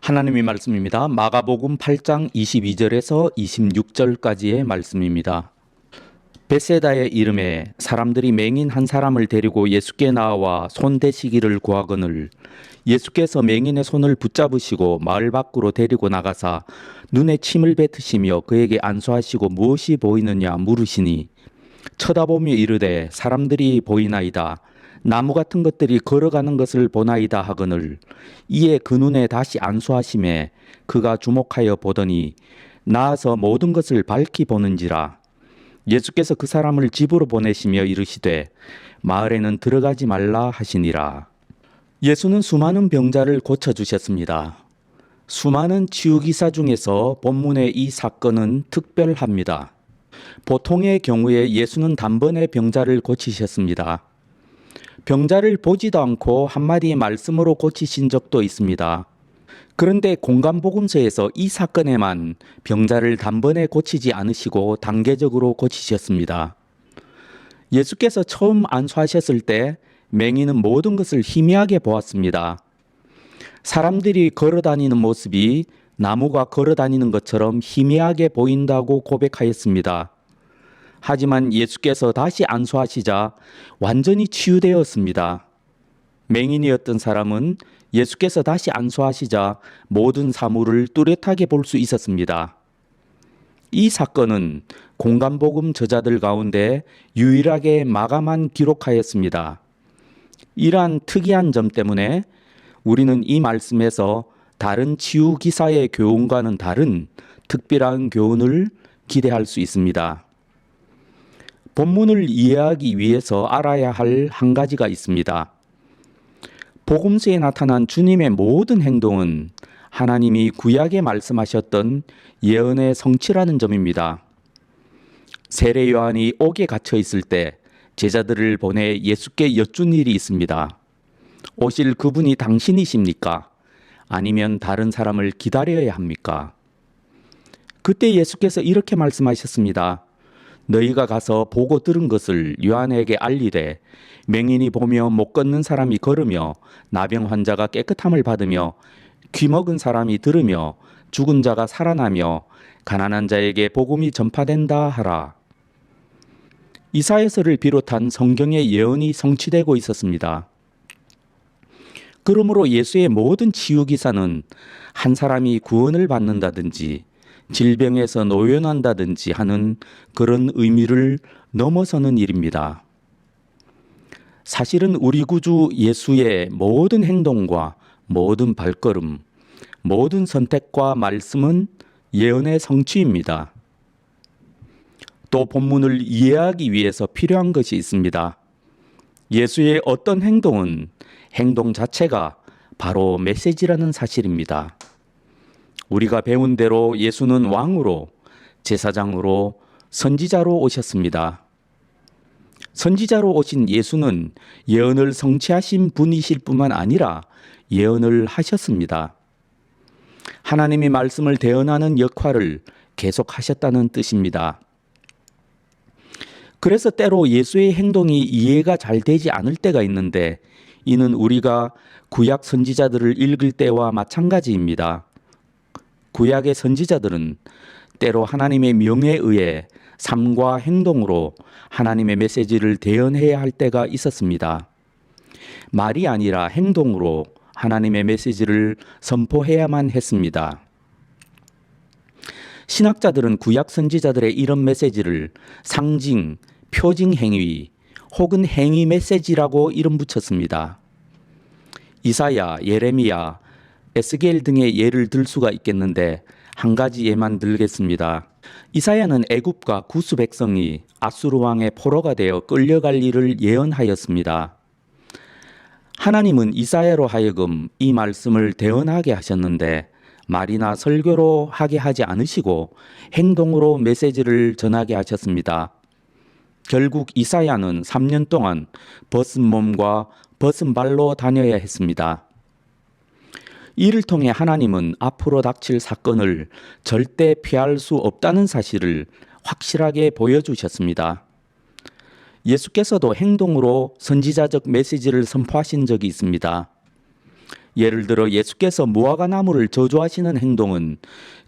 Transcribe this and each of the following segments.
하나님의 말씀입니다. 마가복음 8장 22절에서 26절까지의 말씀입니다. 벳세다의 이름에 사람들이 맹인 한 사람을 데리고 예수께 나와 손 대시기를 구하거늘 예수께서 맹인의 손을 붙잡으시고 마을 밖으로 데리고 나가사 눈에 침을 뱉으시며 그에게 안수하시고 무엇이 보이느냐 물으시니 쳐다보며 이르되 사람들이 보이나이다. 나무 같은 것들이 걸어가는 것을 보나이다 하거늘 이에 그 눈에 다시 안수하심에 그가 주목하여 보더니 나아서 모든 것을 밝히 보는지라. 예수께서 그 사람을 집으로 보내시며 이르시되 마을에는 들어가지 말라 하시니라. 예수는 수많은 병자를 고쳐주셨습니다. 수많은 치유기사 중에서 본문의 이 사건은 특별합니다. 보통의 경우에 예수는 단번에 병자를 고치셨습니다. 병자를 보지도 않고 한마디의 말씀으로 고치신 적도 있습니다. 그런데 공간복음서에서 이 사건에만 병자를 단번에 고치지 않으시고 단계적으로 고치셨습니다. 예수께서 처음 안수하셨을 때 맹인은 모든 것을 희미하게 보았습니다. 사람들이 걸어다니는 모습이 나무가 걸어다니는 것처럼 희미하게 보인다고 고백하였습니다. 하지만 예수께서 다시 안수하시자 완전히 치유되었습니다. 맹인이었던 사람은 예수께서 다시 안수하시자 모든 사물을 뚜렷하게 볼 수 있었습니다. 이 사건은 공간복음 저자들 가운데 유일하게 마가만 기록하였습니다. 이러한 특이한 점 때문에 우리는 이 말씀에서 다른 치유 기사의 교훈과는 다른 특별한 교훈을 기대할 수 있습니다. 본문을 이해하기 위해서 알아야 할 한 가지가 있습니다. 복음서에 나타난 주님의 모든 행동은 하나님이 구약에 말씀하셨던 예언의 성취라는 점입니다. 세례 요한이 옥에 갇혀 있을 때 제자들을 보내 예수께 여쭌 일이 있습니다. 오실 그분이 당신이십니까? 아니면 다른 사람을 기다려야 합니까? 그때 예수께서 이렇게 말씀하셨습니다. 너희가 가서 보고 들은 것을 요한에게 알리되 맹인이 보며 못 걷는 사람이 걸으며 나병 환자가 깨끗함을 받으며 귀먹은 사람이 들으며 죽은 자가 살아나며 가난한 자에게 복음이 전파된다 하라. 이사야서를 비롯한 성경의 예언이 성취되고 있었습니다. 그러므로 예수의 모든 치유 기사는 한 사람이 구원을 받는다든지 질병에서 노연한다든지 하는 그런 의미를 넘어서는 일입니다. 사실은 우리 구주 예수의 모든 행동과 모든 발걸음, 모든 선택과 말씀은 예언의 성취입니다. 또 본문을 이해하기 위해서 필요한 것이 있습니다. 예수의 어떤 행동은 행동 자체가 바로 메시지라는 사실입니다. 우리가 배운 대로 예수는 왕으로, 제사장으로, 선지자로 오셨습니다. 선지자로 오신 예수는 예언을 성취하신 분이실 뿐만 아니라 예언을 하셨습니다. 하나님의 말씀을 대언하는 역할을 계속하셨다는 뜻입니다. 그래서 때로 예수의 행동이 이해가 잘 되지 않을 때가 있는데 이는 우리가 구약 선지자들을 읽을 때와 마찬가지입니다. 구약의 선지자들은 때로 하나님의 명에 의해 삶과 행동으로 하나님의 메시지를 대언해야 할 때가 있었습니다. 말이 아니라 행동으로 하나님의 메시지를 선포해야만 했습니다. 신학자들은 구약 선지자들의 이런 메시지를 상징, 표징 행위 혹은 행위 메시지라고 이름 붙였습니다. 이사야, 예레미야, 에스겔 등의 예를 들 수가 있겠는데 한 가지 예만 들겠습니다. 이사야는 애굽과 구스 백성이 아수르 왕의 포로가 되어 끌려갈 일을 예언하였습니다. 하나님은 이사야로 하여금 이 말씀을 대언하게 하셨는데 말이나 설교로 하게 하지 않으시고 행동으로 메시지를 전하게 하셨습니다. 결국 이사야는 3년 동안 벗은 몸과 벗은 발로 다녀야 했습니다. 이를 통해 하나님은 앞으로 닥칠 사건을 절대 피할 수 없다는 사실을 확실하게 보여주셨습니다. 예수께서도 행동으로 선지자적 메시지를 선포하신 적이 있습니다. 예를 들어 예수께서 무화과나무를 저주하시는 행동은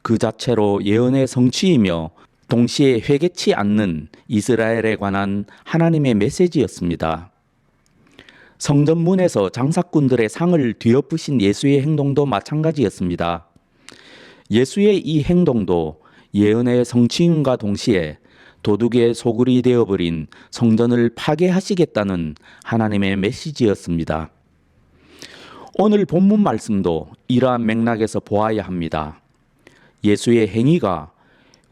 그 자체로 예언의 성취이며 동시에 회개치 않는 이스라엘에 관한 하나님의 메시지였습니다. 성전문에서 장사꾼들의 상을 뒤엎으신 예수의 행동도 마찬가지였습니다. 예수의 이 행동도 예언의 성취임과 동시에 도둑의 소굴이 되어버린 성전을 파괴하시겠다는 하나님의 메시지였습니다. 오늘 본문 말씀도 이러한 맥락에서 보아야 합니다. 예수의 행위가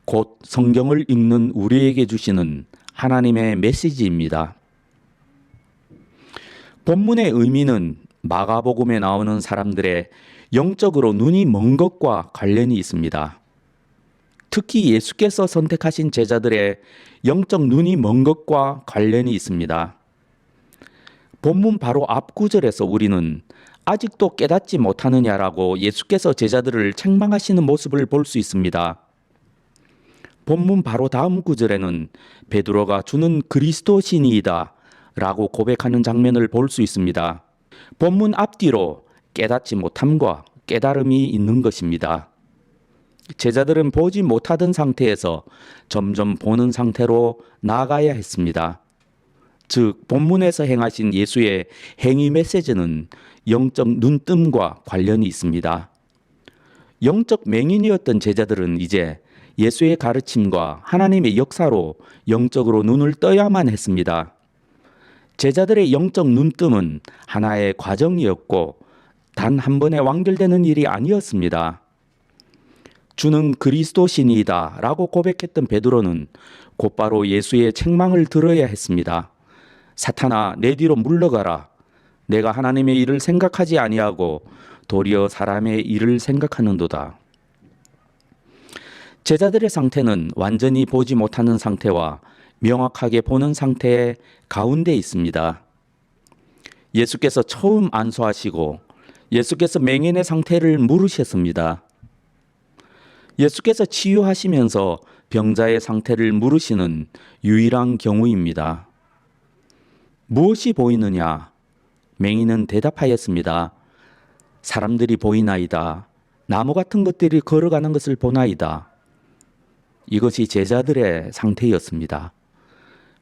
곧 성경을 읽는 우리에게 주시는 하나님의 메시지입니다. 본문의 의미는 마가복음에 나오는 사람들의 영적으로 눈이 먼 것과 관련이 있습니다. 특히 예수께서 선택하신 제자들의 영적 눈이 먼 것과 관련이 있습니다. 본문 바로 앞 구절에서 우리는 아직도 깨닫지 못하느냐라고 예수께서 제자들을 책망하시는 모습을 볼 수 있습니다. 본문 바로 다음 구절에는 베드로가 주는 그리스도신이다 라고 고백하는 장면을 볼 수 있습니다. 본문 앞뒤로 깨닫지 못함과 깨달음이 있는 것입니다. 제자들은 보지 못하던 상태에서 점점 보는 상태로 나아가야 했습니다. 즉 본문에서 행하신 예수의 행위 메시지는 영적 눈뜸과 관련이 있습니다. 영적 맹인이었던 제자들은 이제 예수의 가르침과 하나님의 역사로 영적으로 눈을 떠야만 했습니다. 제자들의 영적 눈뜸은 하나의 과정이었고 단 한 번에 완결되는 일이 아니었습니다. 주는 그리스도신이다 라고 고백했던 베드로는 곧바로 예수의 책망을 들어야 했습니다. 사탄아, 내 뒤로 물러가라. 내가 하나님의 일을 생각하지 아니하고 도리어 사람의 일을 생각하는도다. 제자들의 상태는 완전히 보지 못하는 상태와 명확하게 보는 상태의 가운데 있습니다. 예수께서 처음 안수하시고 예수께서 맹인의 상태를 물으셨습니다. 예수께서 치유하시면서 병자의 상태를 물으시는 유일한 경우입니다. 무엇이 보이느냐? 맹인은 대답하였습니다. 사람들이 보이나이다. 나무 같은 것들이 걸어가는 것을 보나이다. 이것이 제자들의 상태였습니다.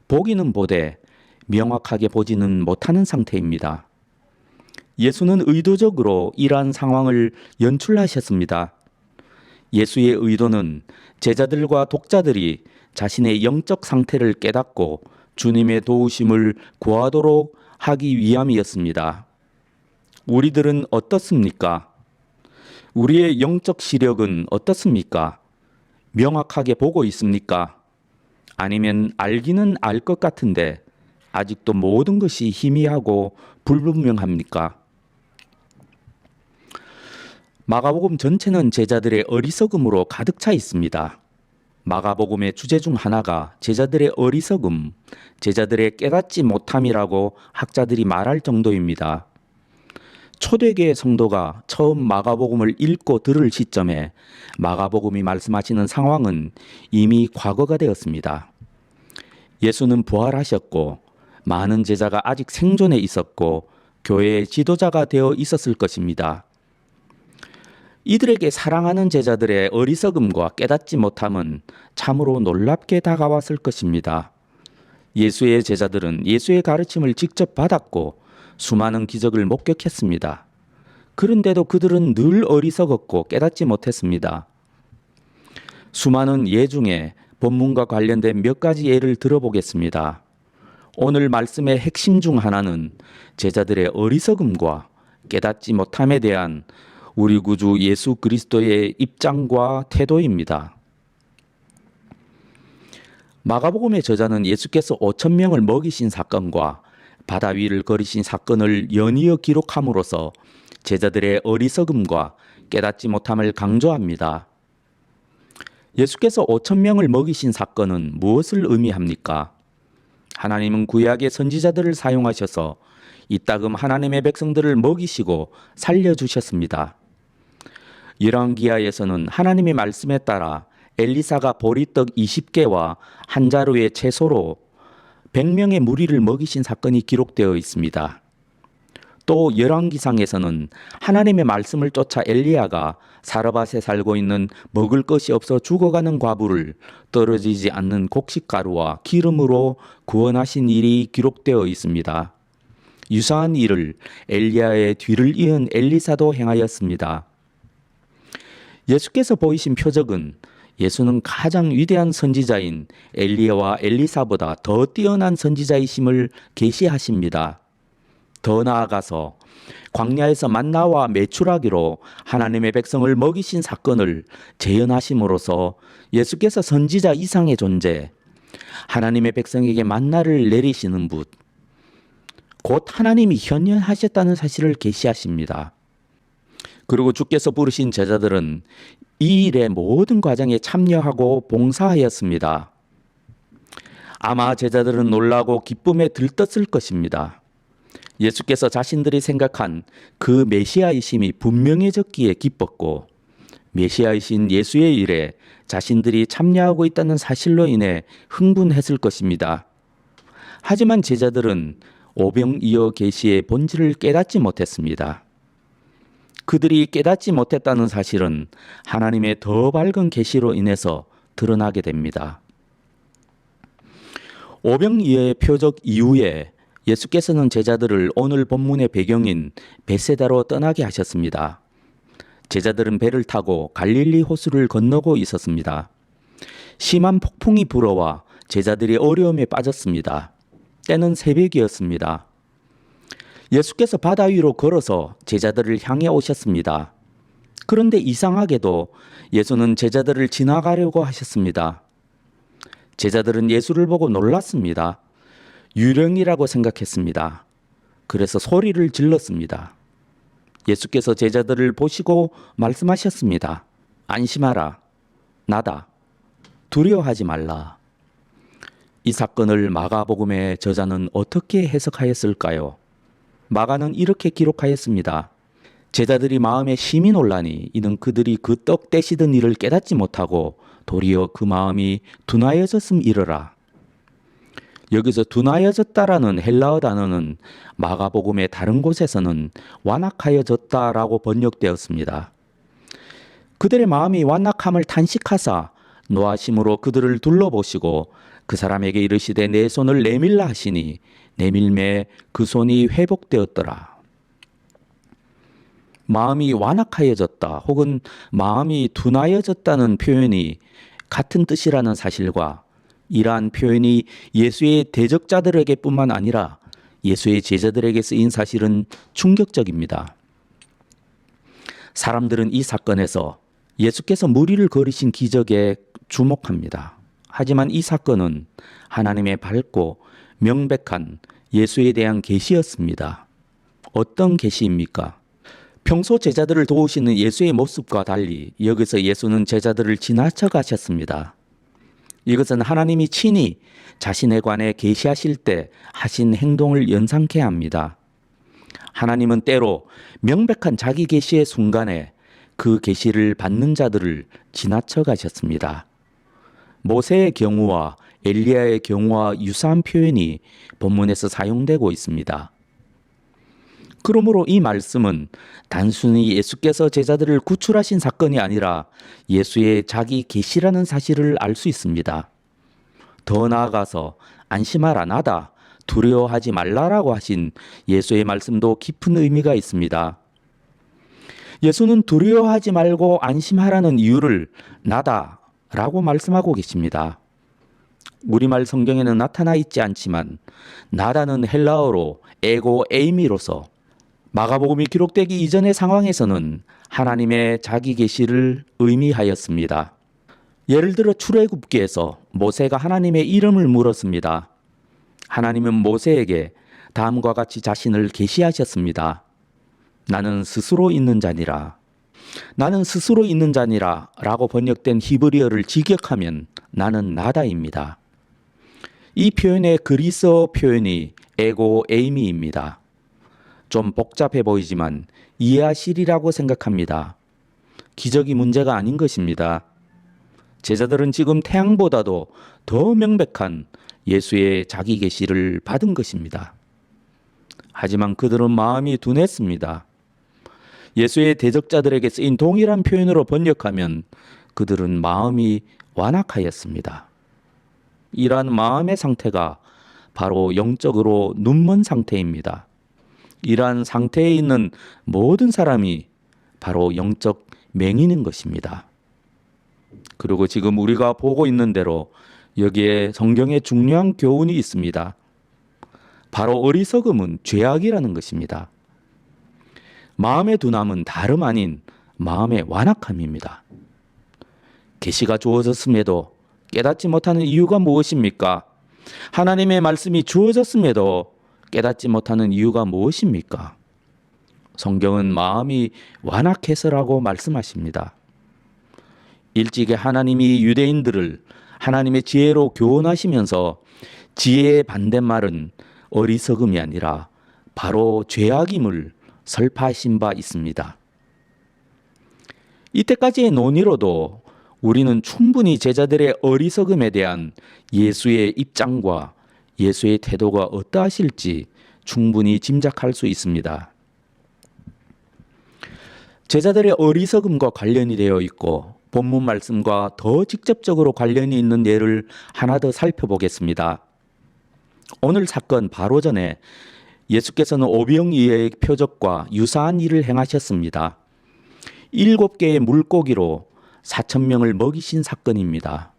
보기는 보되 명확하게 보지는 못하는 상태입니다. 예수는 의도적으로 이러한 상황을 연출하셨습니다. 예수의 의도는 제자들과 독자들이 자신의 영적 상태를 깨닫고 주님의 도우심을 구하도록 하기 위함이었습니다. 우리들은 어떻습니까? 우리의 영적 시력은 어떻습니까? 명확하게 보고 있습니까? 아니면 알기는 알 것 같은데 아직도 모든 것이 희미하고 불분명합니까? 마가복음 전체는 제자들의 어리석음으로 가득 차 있습니다. 마가복음의 주제 중 하나가 제자들의 어리석음, 제자들의 깨닫지 못함이라고 학자들이 말할 정도입니다. 초대교회 성도가 처음 마가복음을 읽고 들을 시점에 마가복음이 말씀하시는 상황은 이미 과거가 되었습니다. 예수는 부활하셨고 많은 제자가 아직 생존해 있었고 교회의 지도자가 되어 있었을 것입니다. 이들에게 사랑하는 제자들의 어리석음과 깨닫지 못함은 참으로 놀랍게 다가왔을 것입니다. 예수의 제자들은 예수의 가르침을 직접 받았고 수많은 기적을 목격했습니다. 그런데도 그들은 늘 어리석었고 깨닫지 못했습니다. 수많은 예 중에 본문과 관련된 몇 가지 예를 들어보겠습니다. 오늘 말씀의 핵심 중 하나는 제자들의 어리석음과 깨닫지 못함에 대한 우리 구주 예수 그리스도의 입장과 태도입니다. 마가복음의 저자는 예수께서 5,000명을 먹이신 사건과 바다 위를 걸으신 사건을 연이어 기록함으로써 제자들의 어리석음과 깨닫지 못함을 강조합니다. 예수께서 5,000명을 먹이신 사건은 무엇을 의미합니까? 하나님은 구약의 선지자들을 사용하셔서 이따금 하나님의 백성들을 먹이시고 살려주셨습니다. 열왕기하에서는 하나님의 말씀에 따라 엘리사가 보리떡 20개와 한 자루의 채소로 100명의 무리를 먹이신 사건이 기록되어 있습니다. 또 열왕기상에서는 하나님의 말씀을 쫓아 엘리야가 사르밧에 살고 있는 먹을 것이 없어 죽어가는 과부를 떨어지지 않는 곡식가루와 기름으로 구원하신 일이 기록되어 있습니다. 유사한 일을 엘리야의 뒤를 이은 엘리사도 행하였습니다. 예수께서 보이신 표적은 예수는 가장 위대한 선지자인 엘리야와 엘리사보다 더 뛰어난 선지자이심을 계시하십니다. 더 나아가서 광야에서 만나와 메추라기로 하나님의 백성을 먹이신 사건을 재현하심으로써 예수께서 선지자 이상의 존재, 하나님의 백성에게 만나를 내리시는 분, 곧 하나님이 현현하셨다는 사실을 계시하십니다. 그리고 주께서 부르신 제자들은 이 일의 모든 과정에 참여하고 봉사하였습니다. 아마 제자들은 놀라고 기쁨에 들떴을 것입니다. 예수께서 자신들이 생각한 그 메시아이심이 분명해졌기에 기뻤고, 메시아이신 예수의 일에 자신들이 참여하고 있다는 사실로 인해 흥분했을 것입니다. 하지만 제자들은 오병이어 계시의 본질을 깨닫지 못했습니다. 그들이 깨닫지 못했다는 사실은 하나님의 더 밝은 계시로 인해서 드러나게 됩니다. 오병이어의 표적 이후에 예수께서는 제자들을 오늘 본문의 배경인 베세다로 떠나게 하셨습니다. 제자들은 배를 타고 갈릴리 호수를 건너고 있었습니다. 심한 폭풍이 불어와 제자들이 어려움에 빠졌습니다. 때는 새벽이었습니다. 예수께서 바다 위로 걸어서 제자들을 향해 오셨습니다. 그런데 이상하게도 예수는 제자들을 지나가려고 하셨습니다. 제자들은 예수를 보고 놀랐습니다. 유령이라고 생각했습니다. 그래서 소리를 질렀습니다. 예수께서 제자들을 보시고 말씀하셨습니다. 안심하라. 나다. 두려워하지 말라. 이 사건을 마가복음의 저자는 어떻게 해석하였을까요? 마가는 이렇게 기록하였습니다. 제자들이 마음에 심히 놀라니 이는 그들이 그 떡 떼시던 일을 깨닫지 못하고 도리어 그 마음이 둔하여졌음이러라. 여기서 둔하여졌다라는 헬라어 단어는 마가복음의 다른 곳에서는 완악하여졌다라고 번역되었습니다. 그들의 마음이 완악함을 탄식하사 노하심으로 그들을 둘러보시고 그 사람에게 이르시되 내 손을 내밀라 하시니 내밀매 그 손이 회복되었더라. 마음이 완악하여졌다 혹은 마음이 둔하여졌다는 표현이 같은 뜻이라는 사실과 이러한 표현이 예수의 대적자들에게 뿐만 아니라 예수의 제자들에게 쓰인 사실은 충격적입니다. 사람들은 이 사건에서 예수께서 무리를 거리신 기적에 주목합니다. 하지만 이 사건은 하나님의 밝고 명백한 예수에 대한 계시였습니다. 어떤 계시입니까? 평소 제자들을 도우시는 예수의 모습과 달리 여기서 예수는 제자들을 지나쳐 가셨습니다. 이것은 하나님이 친히 자신에 관해 계시하실 때 하신 행동을 연상케 합니다. 하나님은 때로 명백한 자기 계시의 순간에 그 계시를 받는 자들을 지나쳐 가셨습니다. 모세의 경우와 엘리야의 경우와 유사한 표현이 본문에서 사용되고 있습니다. 그러므로 이 말씀은 단순히 예수께서 제자들을 구출하신 사건이 아니라 예수의 자기 계시라는 사실을 알 수 있습니다. 더 나아가서 안심하라 나다 두려워하지 말라라고 하신 예수의 말씀도 깊은 의미가 있습니다. 예수는 두려워하지 말고 안심하라는 이유를 나다 라고 말씀하고 계십니다. 우리말 성경에는 나타나 있지 않지만 나다는 헬라어로 에고 에이미로서 마가복음이 기록되기 이전의 상황에서는 하나님의 자기 계시를 의미하였습니다. 예를 들어 출애굽기에서 모세가 하나님의 이름을 물었습니다. 하나님은 모세에게 다음과 같이 자신을 계시하셨습니다. 나는 스스로 있는 자니라. 나는 스스로 있는 자니라 라고 번역된 히브리어를 직역하면 나는 나다입니다. 이 표현의 그리스어 표현이 에고 에이미입니다. 좀 복잡해 보이지만 이해하시리라고 생각합니다. 기적이 문제가 아닌 것입니다. 제자들은 지금 태양보다도 더 명백한 예수의 자기 계시를 받은 것입니다. 하지만 그들은 마음이 둔했습니다. 예수의 대적자들에게 쓰인 동일한 표현으로 번역하면 그들은 마음이 완악하였습니다. 이러한 마음의 상태가 바로 영적으로 눈먼 상태입니다. 이러한 상태에 있는 모든 사람이 바로 영적 맹인인 것입니다. 그리고 지금 우리가 보고 있는 대로 여기에 성경에 중요한 교훈이 있습니다. 바로 어리석음은 죄악이라는 것입니다. 마음의 둔함은 다름 아닌 마음의 완악함입니다. 계시가 주어졌음에도 깨닫지 못하는 이유가 무엇입니까? 하나님의 말씀이 주어졌음에도 깨닫지 못하는 이유가 무엇입니까? 성경은 마음이 완악해서라고 말씀하십니다. 일찍이 하나님이 유대인들을 하나님의 지혜로 교훈하시면서 지혜의 반대말은 어리석음이 아니라 바로 죄악임을 설파하신 바 있습니다. 이때까지의 논의로도 우리는 충분히 제자들의 어리석음에 대한 예수의 입장과 예수의 태도가 어떠하실지 충분히 짐작할 수 있습니다. 제자들의 어리석음과 관련이 되어 있고 본문 말씀과 더 직접적으로 관련이 있는 예를 하나 더 살펴보겠습니다. 오늘 사건 바로 전에 예수께서는 오병이어의 표적과 유사한 일을 행하셨습니다. 7개의 물고기로 4,000명을 먹이신 사건입니다.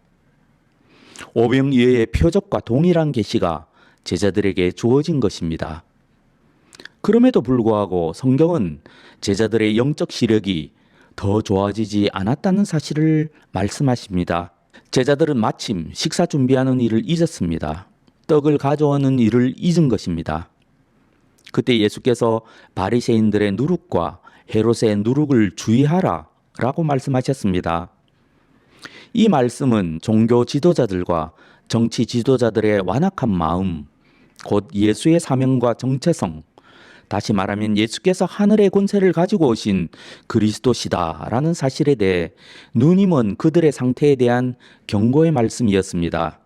오병이어의 표적과 동일한 계시가 제자들에게 주어진 것입니다. 그럼에도 불구하고 성경은 제자들의 영적 시력이 더 좋아지지 않았다는 사실을 말씀하십니다. 제자들은 마침 식사 준비하는 일을 잊었습니다. 떡을 가져오는 일을 잊은 것입니다. 그때 예수께서 바리새인들의 누룩과 헤롯의 누룩을 주의하라 라고 말씀하셨습니다. 이 말씀은 종교 지도자들과 정치 지도자들의 완악한 마음, 곧 예수의 사명과 정체성, 다시 말하면 예수께서 하늘의 권세를 가지고 오신 그리스도시다라는 사실에 대해 눈이 먼 그들의 상태에 대한 경고의 말씀이었습니다.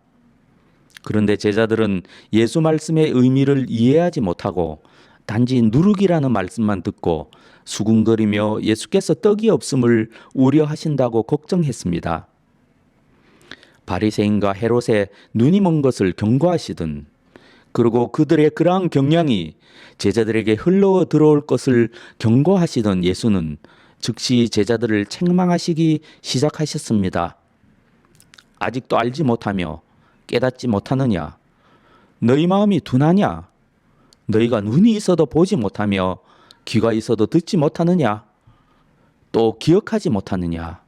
그런데 제자들은 예수 말씀의 의미를 이해하지 못하고 단지 누룩이라는 말씀만 듣고 수군거리며 예수께서 떡이 없음을 우려하신다고 걱정했습니다. 바리새인과 헤롯의 눈이 먼 것을 경고하시든 그리고 그들의 그러한 경향이 제자들에게 흘러 들어올 것을 경고하시던 예수는 즉시 제자들을 책망하시기 시작하셨습니다. 아직도 알지 못하며 깨닫지 못하느냐? 너희 마음이 둔하냐? 너희가 눈이 있어도 보지 못하며 귀가 있어도 듣지 못하느냐? 또 기억하지 못하느냐?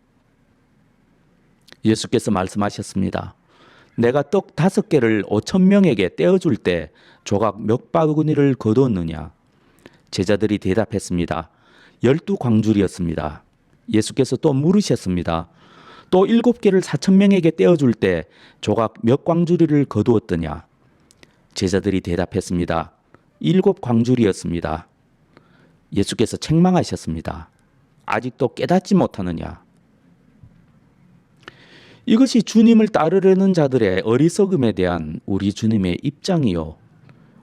예수께서 말씀하셨습니다. 내가 떡 5개를 5,000명에게 떼어줄 때 조각 몇 바구니를 거두었느냐? 제자들이 대답했습니다. 12광줄이었습니다. 예수께서 또 물으셨습니다. 또 7개를 4,000명에게 떼어줄 때 조각 몇 광주리를 거두었더냐? 제자들이 대답했습니다. 7광줄이었습니다. 예수께서 책망하셨습니다. 아직도 깨닫지 못하느냐? 이것이 주님을 따르려는 자들의 어리석음에 대한 우리 주님의 입장이요,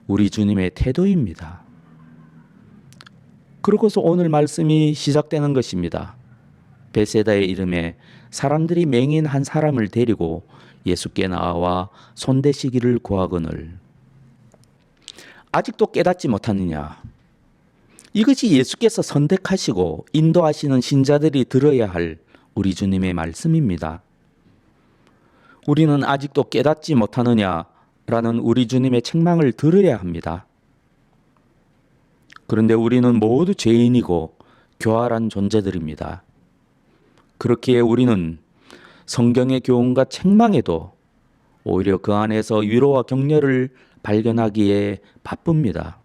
우리 주님의 태도입니다. 그러고서 오늘 말씀이 시작되는 것입니다. 베세다의 이름에 사람들이 맹인 한 사람을 데리고 예수께 나와 손대시기를 구하거늘 아직도 깨닫지 못하느냐? 이것이 예수께서 선택하시고 인도하시는 신자들이 들어야 할 우리 주님의 말씀입니다. 우리는 아직도 깨닫지 못하느냐라는 우리 주님의 책망을 들어야 합니다. 그런데 우리는 모두 죄인이고 교활한 존재들입니다. 그렇기에 우리는 성경의 교훈과 책망에도 오히려 그 안에서 위로와 격려를 발견하기에 바쁩니다.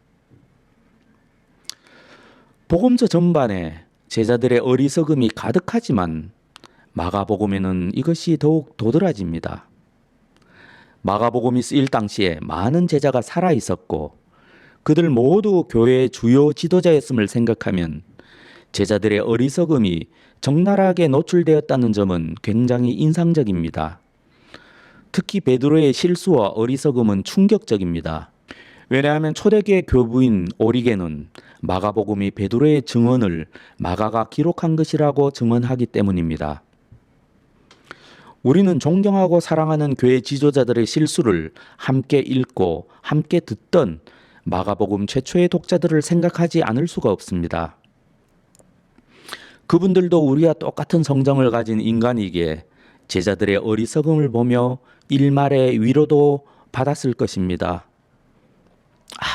복음서 전반에 제자들의 어리석음이 가득하지만 마가복음에는 이것이 더욱 도드라집니다. 마가복음이 쓰일 당시에 많은 제자가 살아 있었고 그들 모두 교회의 주요 지도자였음을 생각하면 제자들의 어리석음이 적나라하게 노출되었다는 점은 굉장히 인상적입니다. 특히 베드로의 실수와 어리석음은 충격적입니다. 왜냐하면 초대교회 교부인 오리겐은 마가복음이 베드로의 증언을 마가가 기록한 것이라고 증언하기 때문입니다. 우리는 존경하고 사랑하는 교회 지도자들의 실수를 함께 읽고 함께 듣던 마가복음 최초의 독자들을 생각하지 않을 수가 없습니다. 그분들도 우리와 똑같은 성정을 가진 인간이기에 제자들의 어리석음을 보며 일말의 위로도 받았을 것입니다.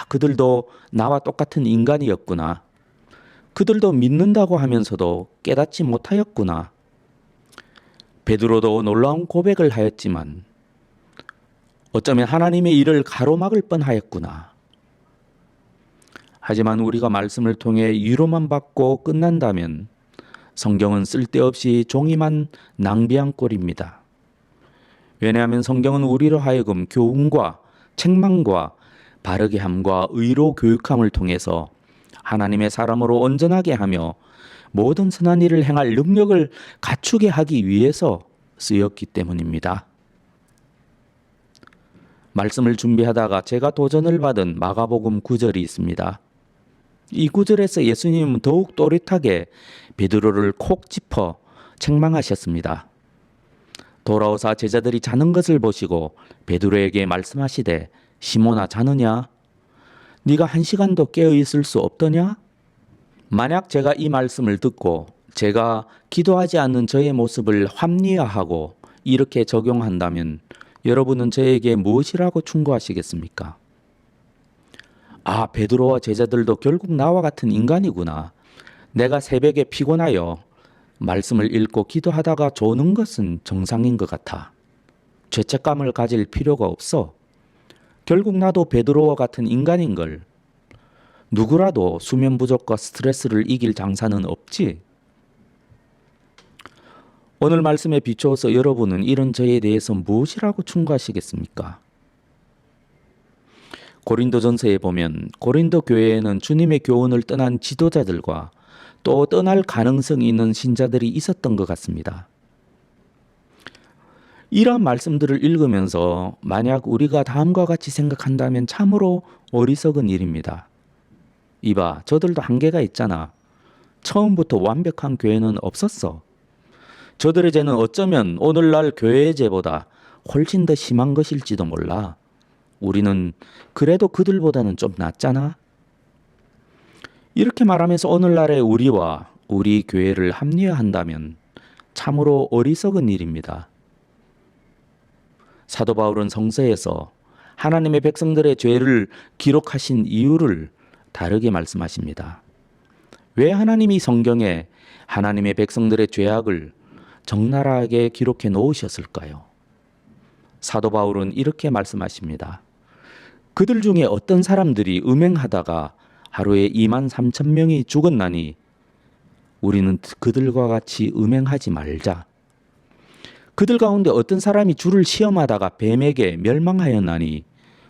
그들도 나와 똑같은 인간이었구나. 그들도 믿는다고 하면서도 깨닫지 못하였구나. 베드로도 놀라운 고백을 하였지만 어쩌면 하나님의 일을 가로막을 뻔하였구나. 하지만 우리가 말씀을 통해 위로만 받고 끝난다면 성경은 쓸데없이 종이만 낭비한 꼴입니다. 왜냐하면 성경은 우리로 하여금 교훈과 책망과 바르게 함과 의로 교육함을 통해서 하나님의 사람으로 온전하게 하며 모든 선한 일을 행할 능력을 갖추게 하기 위해서 쓰였기 때문입니다. 말씀을 준비하다가 제가 도전을 받은 마가복음 9절이 있습니다. 이 9절에서 예수님은 더욱 또렷하게 베드로를 콕 짚어 책망하셨습니다. 돌아오사 제자들이 자는 것을 보시고 베드로에게 말씀하시되 시몬아 자느냐? 네가 1시간도 깨어 있을 수 없더냐? 만약 제가 이 말씀을 듣고 제가 기도하지 않는 저의 모습을 합리화하고 이렇게 적용한다면 여러분은 저에게 무엇이라고 충고하시겠습니까? 베드로와 제자들도 결국 나와 같은 인간이구나. 내가 새벽에 피곤하여 말씀을 읽고 기도하다가 조는 것은 정상인 것 같아. 죄책감을 가질 필요가 없어. 결국 나도 베드로와 같은 인간인 걸. 누구라도 수면 부족과 스트레스를 이길 장사는 없지. 오늘 말씀에 비추어서 여러분은 이런 저에 대해서 무엇이라고 충고하시겠습니까? 고린도전서에 보면 고린도 교회에는 주님의 교훈을 떠난 지도자들과 또 떠날 가능성이 있는 신자들이 있었던 것 같습니다. 이러한 말씀들을 읽으면서 만약 우리가 다음과 같이 생각한다면 참으로 어리석은 일입니다. 이봐, 저들도 한계가 있잖아. 처음부터 완벽한 교회는 없었어. 저들의 죄는 어쩌면 오늘날 교회의 죄보다 훨씬 더 심한 것일지도 몰라. 우리는 그래도 그들보다는 좀 낫잖아. 이렇게 말하면서 오늘날의 우리와 우리 교회를 합리화한다면 참으로 어리석은 일입니다. 사도 바울은 성서에서 하나님의 백성들의 죄를 기록하신 이유를 다르게 말씀하십니다. 왜 하나님이 성경에 하나님의 백성들의 죄악을 적나라하게 기록해 놓으셨을까요? 사도 바울은 이렇게 말씀하십니다. 그들 중에 어떤 사람들이 음행하다가 하루에 23,000명이 죽었나니 우리는 그들과 같이 음행하지 말자. 그들 가운데 어떤 사람이 주를 시험하다가 뱀에게 멸망하였나니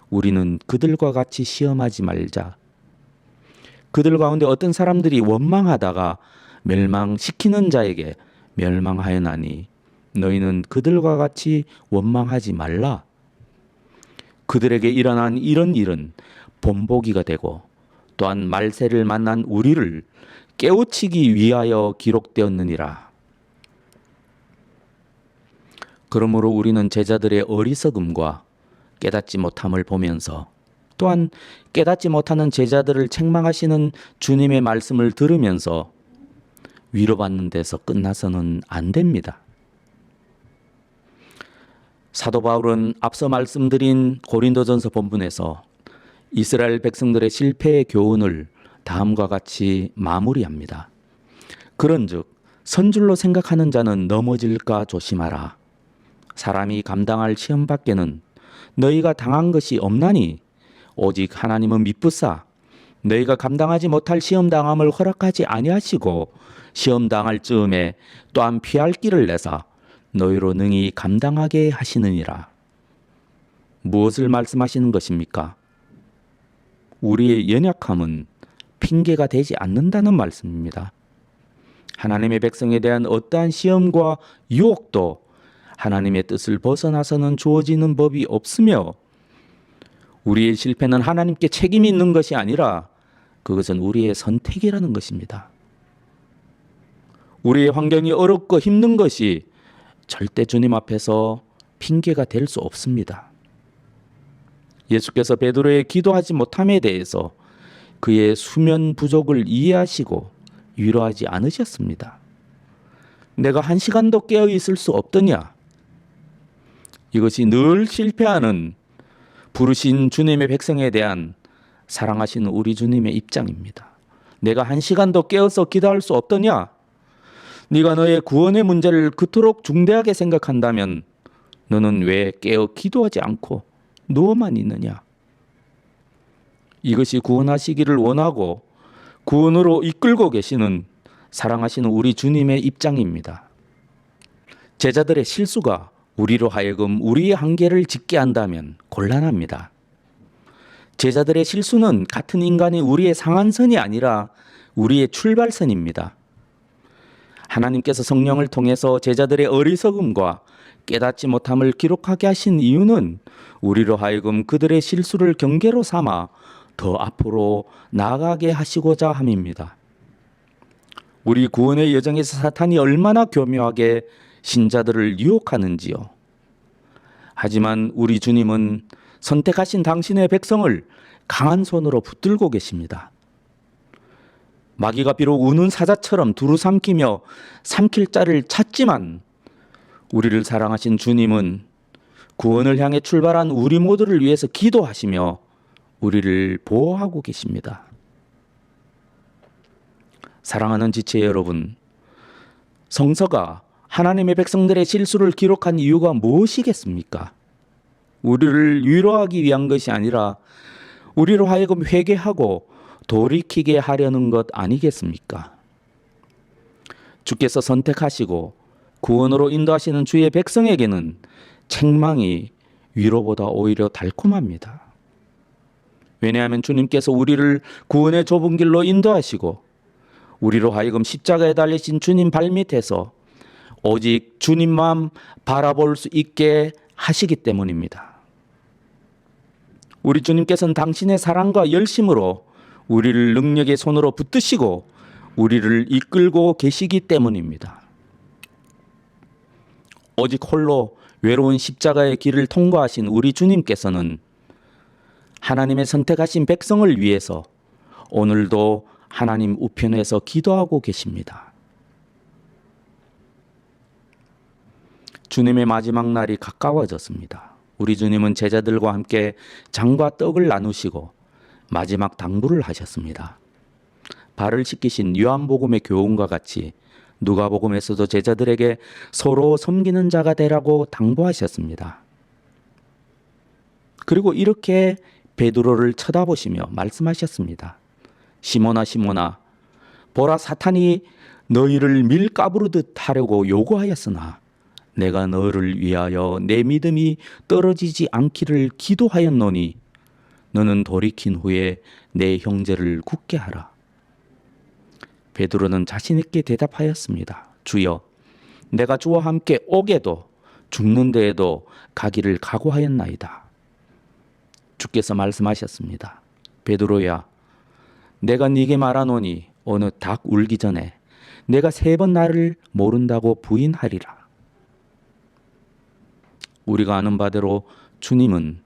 우리는 그들과 같이 시험하지 말자. 그들 가운데 어떤 사람들이 원망하다가 멸망시키는 자에게 멸망하였나니 너희는 그들과 같이 원망하지 말라. 그들에게 일어난 이런 일은 본보기가 되고 또한 말세를 만난 우리를 깨우치기 위하여 기록되었느니라. 그러므로 우리는 제자들의 어리석음과 깨닫지 못함을 보면서 또한 깨닫지 못하는 제자들을 책망하시는 주님의 말씀을 들으면서 위로받는 데서 끝나서는 안 됩니다. 사도 바울은 앞서 말씀드린 고린도전서 본문에서 이스라엘 백성들의 실패의 교훈을 다음과 같이 마무리합니다. 그런즉 선줄로 생각하는 자는 넘어질까 조심하라. 사람이 감당할 시험 밖에는 너희가 당한 것이 없나니 오직 하나님은 미쁘사 너희가 감당하지 못할 시험 당함을 허락하지 아니하시고 시험 당할 즈음에 또한 피할 길을 내사 너희로 능히 감당하게 하시느니라. 무엇을 말씀하시는 것입니까? 우리의 연약함은 핑계가 되지 않는다는 말씀입니다. 하나님의 백성에 대한 어떠한 시험과 유혹도 하나님의 뜻을 벗어나서는 주어지는 법이 없으며 우리의 실패는 하나님께 책임이 있는 것이 아니라 그것은 우리의 선택이라는 것입니다. 우리의 환경이 어렵고 힘든 것이 절대 주님 앞에서 핑계가 될 수 없습니다. 예수께서 베드로의 기도하지 못함에 대해서 그의 수면 부족을 이해하시고 위로하지 않으셨습니다. 내가 1시간도 깨어 있을 수 없더냐? 이것이 늘 실패하는 부르신 주님의 백성에 대한 사랑하시는 우리 주님의 입장입니다. 내가 1시간도 깨어서 기도할 수 없더냐? 네가 너의 구원의 문제를 그토록 중대하게 생각한다면 너는 왜 깨어 기도하지 않고 누워만 있느냐? 이것이 구원하시기를 원하고 구원으로 이끌고 계시는 사랑하시는 우리 주님의 입장입니다. 제자들의 실수가 우리로 하여금 우리의 한계를 짚게 한다면 곤란합니다. 제자들의 실수는 같은 인간이 우리의 상한선이 아니라 우리의 출발선입니다. 하나님께서 성령을 통해서 제자들의 어리석음과 깨닫지 못함을 기록하게 하신 이유는 우리로 하여금 그들의 실수를 경계로 삼아 더 앞으로 나아가게 하시고자 함입니다. 우리 구원의 여정에서 사탄이 얼마나 교묘하게 신자들을 유혹하는지요. 하지만 우리 주님은 선택하신 당신의 백성을 강한 손으로 붙들고 계십니다. 마귀가 비록 우는 사자처럼 두루 삼키며 삼킬 자를 찾지만 우리를 사랑하신 주님은 구원을 향해 출발한 우리 모두를 위해서 기도하시며 우리를 보호하고 계십니다. 사랑하는 지체 여러분, 성서가 하나님의 백성들의 실수를 기록한 이유가 무엇이겠습니까? 우리를 위로하기 위한 것이 아니라 우리로 하여금 회개하고 돌이키게 하려는 것 아니겠습니까? 주께서 선택하시고 구원으로 인도하시는 주의 백성에게는 책망이 위로보다 오히려 달콤합니다. 왜냐하면 주님께서 우리를 구원의 좁은 길로 인도하시고 우리로 하여금 십자가에 달리신 주님 발밑에서 오직 주님만 바라볼 수 있게 하시기 때문입니다. 우리 주님께서는 당신의 사랑과 열심으로 우리를 능력의 손으로 붙드시고 우리를 이끌고 계시기 때문입니다. 오직 홀로 외로운 십자가의 길을 통과하신 우리 주님께서는 하나님의 선택하신 백성을 위해서 오늘도 하나님 우편에서 기도하고 계십니다. 주님의 마지막 날이 가까워졌습니다. 우리 주님은 제자들과 함께 장과 떡을 나누시고 마지막 당부를 하셨습니다. 발을 씻기신 요한복음의 교훈과 같이 누가복음에서도 제자들에게 서로 섬기는 자가 되라고 당부하셨습니다. 그리고 이렇게 베드로를 쳐다보시며 말씀하셨습니다. 시몬아 시몬아, 보라 사탄이 너희를 밀가부르듯 하려고 요구하였으나 내가 너를 위하여 내 믿음이 떨어지지 않기를 기도하였노니 너는 돌이킨 후에 내 형제를 굳게 하라. 베드로는 자신 있게 대답하였습니다. 주여, 내가 주와 함께 오게도 죽는 데에도 가기를 각오하였나이다. 주께서 말씀하셨습니다. 베드로야, 내가 네게 말하노니 어느 닭 울기 전에 내가 3번 나를 모른다고 부인하리라. 우리가 아는 바대로 주님은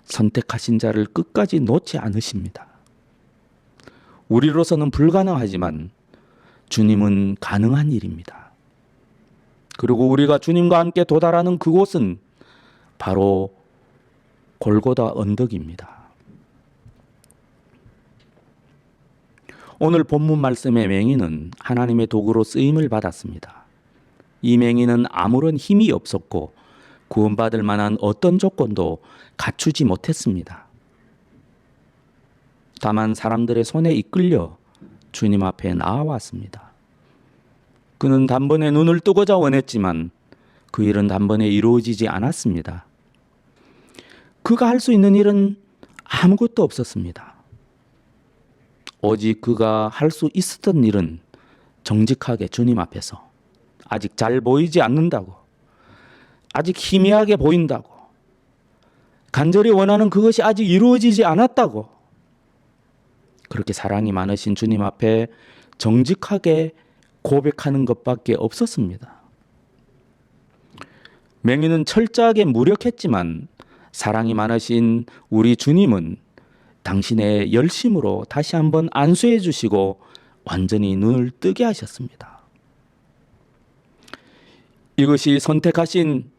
선택하신 자를 끝까지 놓지 않으십니다. 우리로서는 불가능하지만 주님은 가능한 일입니다. 그리고 우리가 주님과 함께 도달하는 그곳은 바로 골고다 언덕입니다. 오늘 본문 말씀의 맹인은 하나님의 도구로 쓰임을 받았습니다. 이 맹인은 아무런 힘이 없었고 구원받을 만한 어떤 조건도 갖추지 못했습니다. 다만 사람들의 손에 이끌려 주님 앞에 나아왔습니다. 그는 단번에 눈을 뜨고자 원했지만 그 일은 단번에 이루어지지 않았습니다. 그가 할 수 있는 일은 아무것도 없었습니다. 오직 그가 할 수 있었던 일은 정직하게 주님 앞에서 아직 잘 보이지 않는다고, 아직 희미하게 보인다고, 간절히 원하는 그것이 아직 이루어지지 않았다고. 그렇게 사랑이 많으신 주님 앞에 정직하게 고백하는 것밖에 없었습니다. 맹인은 철저하게 무력했지만 사랑이 많으신 우리 주님은 당신의 열심으로 다시 한번 안수해 주시고 완전히 눈을 뜨게 하셨습니다. 이것이 선택하신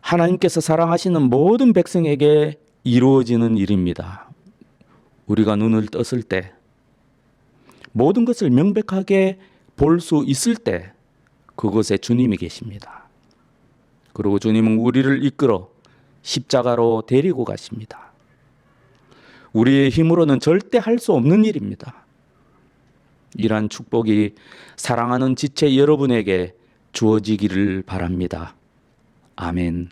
하나님께서 사랑하시는 모든 백성에게 이루어지는 일입니다. 우리가 눈을 떴을 때, 모든 것을 명백하게 볼 수 있을 때 그곳에 주님이 계십니다. 그리고 주님은 우리를 이끌어 십자가로 데리고 가십니다. 우리의 힘으로는 절대 할 수 없는 일입니다. 이러한 축복이 사랑하는 지체 여러분에게 주어지기를 바랍니다. 아멘.